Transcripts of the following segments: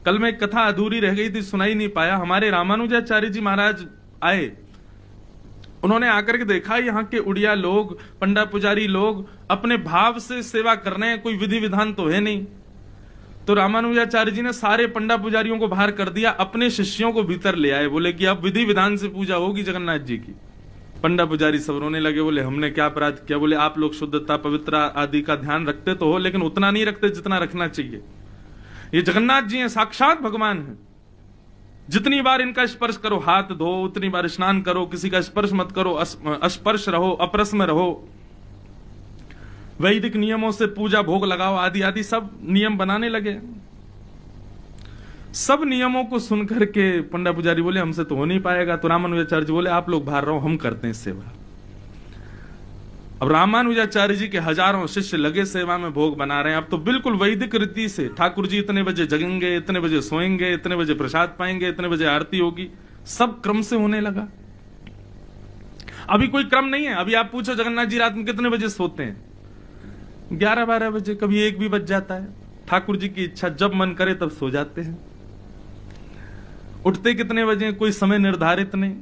कल में एक कथा अधूरी रह गई थी, सुनाई नहीं पाया। हमारे रामानुजाचार्य जी महाराज आए, उन्होंने आकर के देखा यहाँ के उड़िया लोग, पंडा पुजारी लोग अपने भाव से सेवा कर रहे हैं, कोई विधि विधान तो है नहीं। तो रामानुजाचार्य जी ने सारे पंडा पुजारियों को बाहर कर दिया, अपने शिष्यों को भीतर ले आए। बोले कि अब विधि विधान से पूजा होगी जगन्नाथ जी की। पंडा पुजारी सब रोने लगे, बोले हमने क्या अपराध किया? बोले आप लोग शुद्धता पवित्रता आदि का ध्यान रखते तो हो, लेकिन उतना नहीं रखते जितना रखना चाहिए। ये जगन्नाथ जी हैं, साक्षात भगवान हैं। जितनी बार इनका स्पर्श करो, हाथ धो, उतनी बार स्नान करो, किसी का स्पर्श मत करो, अस्पर्श रहो, अपरस में रहो, वैदिक नियमों से पूजा भोग लगाओ, आदि आदि सब नियम बनाने लगे। सब नियमों को सुनकर के पंडा पुजारी बोले हमसे तो हो नहीं पाएगा। तो रामानुजाचार्य जी बोले आप लोग बाहर रहो, हम करते हैं सेवा। अब रामानुजाचार्य जी के हजारों शिष्य लगे सेवा में, भोग बना रहे हैं। अब तो बिल्कुल वैदिक रीति से ठाकुर जी इतने बजे जगेंगे, इतने बजे सोएंगे, इतने बजे प्रसाद पाएंगे, इतने बजे आरती होगी, सब क्रम से होने लगा। अभी कोई क्रम नहीं है। अभी आप पूछो जगन्नाथ जी रात में कितने बजे सोते हैं? 11-12 बजे, कभी 1 भी बज जाता है। ठाकुर जी की इच्छा, जब मन करे तब सो जाते हैं। उठते कितने बजे, कोई समय निर्धारित नहीं।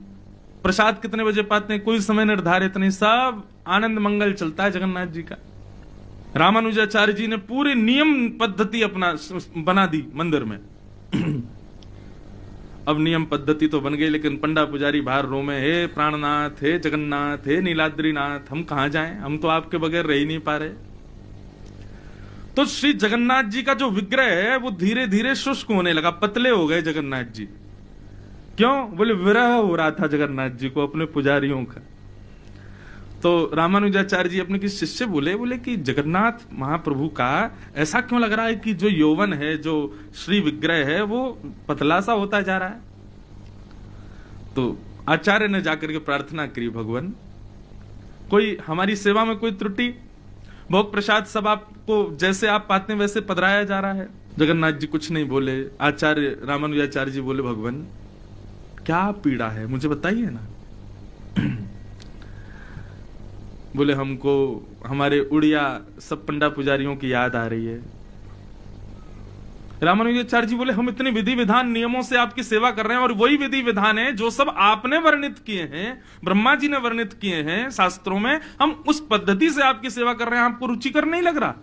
प्रसाद कितने बजे पाते हैं, कोई समय निर्धारित नहीं। सब आनंद मंगल चलता है जगन्नाथ जी का। रामानुजाचार्य जी ने पूरी नियम पद्धति अपना बना दी मंदिर में। अब नियम पद्धति तो बन गई, लेकिन पंडा पुजारी बाहर रो में, हे प्राणनाथ, हे जगन्नाथ, हे नीलाद्रीनाथ, हम कहां जाएं, हम तो आपके बगैर रह ही नहीं पा रहे। तो श्री जगन्नाथ जी का जो विग्रह है वो धीरे धीरे शुष्क होने लगा, पतले हो गए जगन्नाथ जी। क्यों? बोले विरह हो रहा था जगन्नाथ जी को अपने पुजारियों का। तो रामानुजाचार्य जी अपने किसी शिष्य बोले कि जगन्नाथ महाप्रभु का ऐसा क्यों लग रहा है कि जो यौवन है, जो श्री विग्रह है, वो पतला सा होता जा रहा है। तो आचार्य ने जाकर के प्रार्थना करी, भगवान कोई हमारी सेवा में कोई त्रुटि, भोग प्रसाद सब आपको जैसे आप पाते हैं वैसे पधराया जा रहा है। जगन्नाथ जी कुछ नहीं बोले। आचार्य रामानुजाचार्य जी बोले भगवान क्या पीड़ा है, मुझे बताइए ना। बोले हमको हमारे उड़िया सब पंडा पुजारियों की याद आ रही है। रामानुजाचार्य जी बोले हम इतने विधि विधान नियमों से आपकी सेवा कर रहे हैं, और वही विधि विधान है जो सब आपने वर्णित किए हैं, ब्रह्मा जी ने वर्णित किए हैं शास्त्रों में। हम उस पद्धति से आपकी सेवा कर रहे हैं, आपको रुचिकर नहीं लग रहा?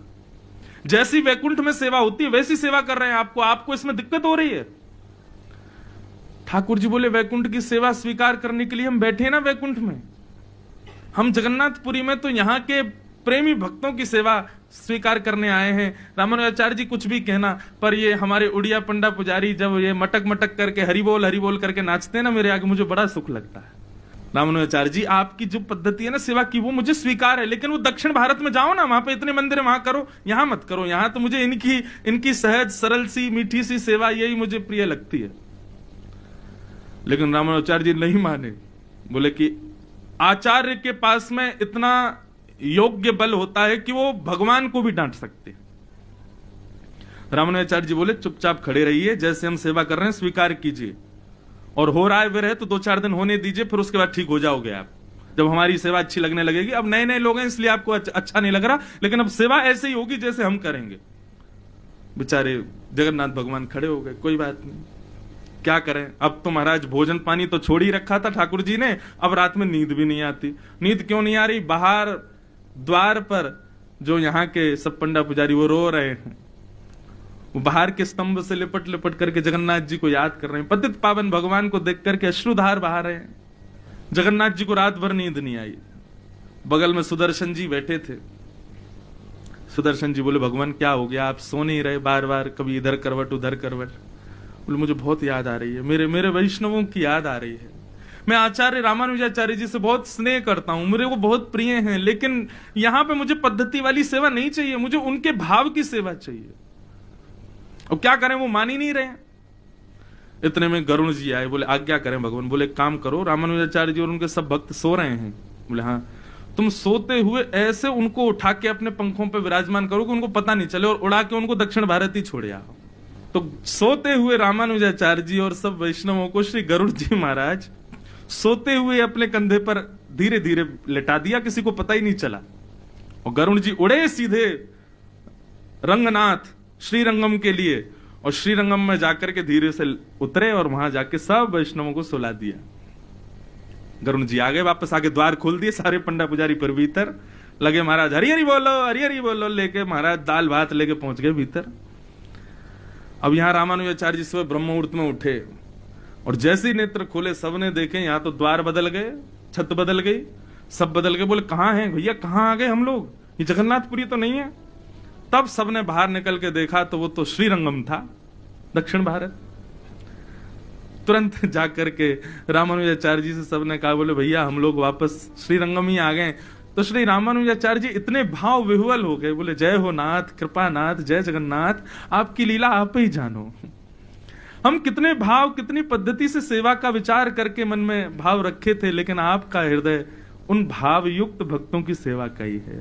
जैसी वैकुंठ में सेवा होती है वैसी सेवा कर रहे हैं आपको इसमें दिक्कत हो रही है? ठाकुर जी बोले वैकुंठ की सेवा स्वीकार करने के लिए हम बैठे ना वैकुंठ में। हम जगन्नाथपुरी में तो यहाँ के प्रेमी भक्तों की सेवा स्वीकार करने आए हैं। रामानुजाचार्य जी कुछ भी कहना, पर ये हमारे उड़िया पंडा पुजारी जब ये मटक मटक करके हरि बोल करके नाचते हैं ना मेरे आगे, मुझे बड़ा सुख लगता है। रामानुजाचार्य जी आपकी जो पद्धति है ना सेवा की, वो मुझे स्वीकार है, लेकिन वो दक्षिण भारत में जाओ ना, वहां पे इतने मंदिर है, वहां करो, यहां मत करो। यहां तो मुझे इनकी सहज सरल सी मीठी सी सेवा यही मुझे प्रिय लगती है। लेकिन रामानुजाचार्य जी नहीं माने। बोले कि आचार्य के पास में इतना योग्य बल होता है कि वो भगवान को भी डांट सकते। रामानुजाचार्य जी बोले चुपचाप खड़े रहिए, जैसे हम सेवा कर रहे हैं स्वीकार कीजिए, और हो रहा है विरह तो 2-4 दिन होने दीजिए, फिर उसके बाद ठीक हो जाओगे आप, जब हमारी सेवा अच्छी लगने लगेगी। अब नए नए लोग हैं इसलिए आपको अच्छा नहीं लग रहा, लेकिन अब सेवा ऐसे ही होगी जैसे हम करेंगे। बेचारे जगन्नाथ भगवान खड़े हो गए, कोई बात नहीं, क्या करें। अब तो महाराज भोजन पानी तो छोड़ ही रखा था ठाकुर जी ने, अब रात में नींद भी नहीं आती। नींद क्यों नहीं आ रही? बाहर द्वार पर जो यहाँ के सब पंडा पुजारी वो रो रहे हैं, वो बाहर के स्तंभ से लिपट लिपट करके जगन्नाथ जी को याद कर रहे हैं। पतित पावन भगवान को देख करके अश्रुधार बहा रहे हैं। जगन्नाथ जी को रात भर नींद नहीं आई। बगल में सुदर्शन जी बैठे थे। सुदर्शन जी बोले भगवान क्या हो गया, आप सो नहीं रहे, बार बार कभी इधर करवट उधर करवट। बोले मुझे बहुत याद आ रही है, मेरे वैष्णवों की याद आ रही है। मैं आचार्य रामानुजाचार्य जी से बहुत स्नेह करता हूं, मेरे वो बहुत प्रिय हैं, लेकिन यहां पे मुझे पद्धति वाली सेवा नहीं चाहिए, मुझे उनके भाव की सेवा चाहिए। और क्या करें, वो मान ही नहीं रहे। इतने में गरुण जी आए, बोले आज्ञा करें भगवान। बोले काम करो, रामानुजाचार्य जी और उनके सब भक्त सो रहे हैं। बोले हाँ, तुम सोते हुए ऐसे उनको उठा के अपने पंखों पे विराजमान करो कि उनको पता नहीं चले, और उड़ा के उनको दक्षिण भारत ही छोड़ आओ। तो सोते हुए रामानुजाचार्य जी और सब वैष्णवों को श्री गरुड़ जी महाराज सोते हुए अपने कंधे पर धीरे धीरे लेटा दिया, किसी को पता ही नहीं चला। और गरुड़ जी उड़े सीधे रंगनाथ श्रीरंगम के लिए। और श्रीरंगम में जाकर के धीरे से उतरे और वहां जाके सब वैष्णवों को सुला दिया। गरुण जी आ गए, वापस आके द्वार खोल दिए, सारे पंडा पुजारी पर भीतर लगे, महाराज हरि हरि बोलो, हरि हरि बोलो लेके महाराज दाल भात लेके पहुंच गए भीतर। अब यहां रामानुजाचार्य जी सुबह ब्रह्म मुहूर्त में उठे और जैसे ही नेत्र खोले सबने देखे यहां तो द्वार बदल गए, छत बदल गई, सब बदल गए। बोले कहां हैं भैया, कहां आ गए हम लोग, ये जगन्नाथपुरी तो नहीं है। तब सबने बाहर निकल के देखा तो वो तो श्रीरंगम था, दक्षिण भारत। तुरंत जाकर के रामानुजाचार्य जी से सबने कहा, बोले भैया हम लोग वापस श्रीरंगम ही आ गए। तो श्री रामानुजाचार्य जी इतने भाव विह्वल हो गए, बोले जय हो नाथ, कृपानाथ, जय जगन्नाथ, आपकी लीला आप ही जानो। हम कितने भाव, कितनी पद्धति से सेवा का विचार करके मन में भाव रखे थे, लेकिन आपका हृदय उन भाव युक्त भक्तों की सेवा का ही है।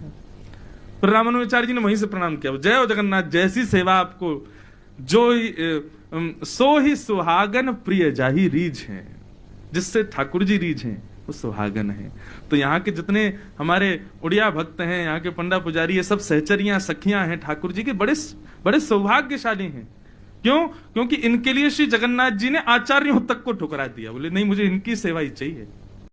फिर रामानुजाचार्य जी ने वहीं से प्रणाम किया, जय हो जगन्नाथ, जैसी सेवा आपको, जो सो ही सुहागन प्रिय जाही रीझ है, जिससे ठाकुर जी रीझ हैं वो सुहागन है। तो यहाँ के जितने हमारे उड़िया भक्त हैं, यहाँ के पंडा पुजारी, ये सब सहचरियां सखियां हैं ठाकुर जी के, बड़े बड़े सौभाग्यशाली हैं। क्यों? क्योंकि इनके लिए श्री जगन्नाथ जी ने आचार्यों तक को ठुकरा दिया। बोले नहीं, मुझे इनकी सेवा ही चाहिए।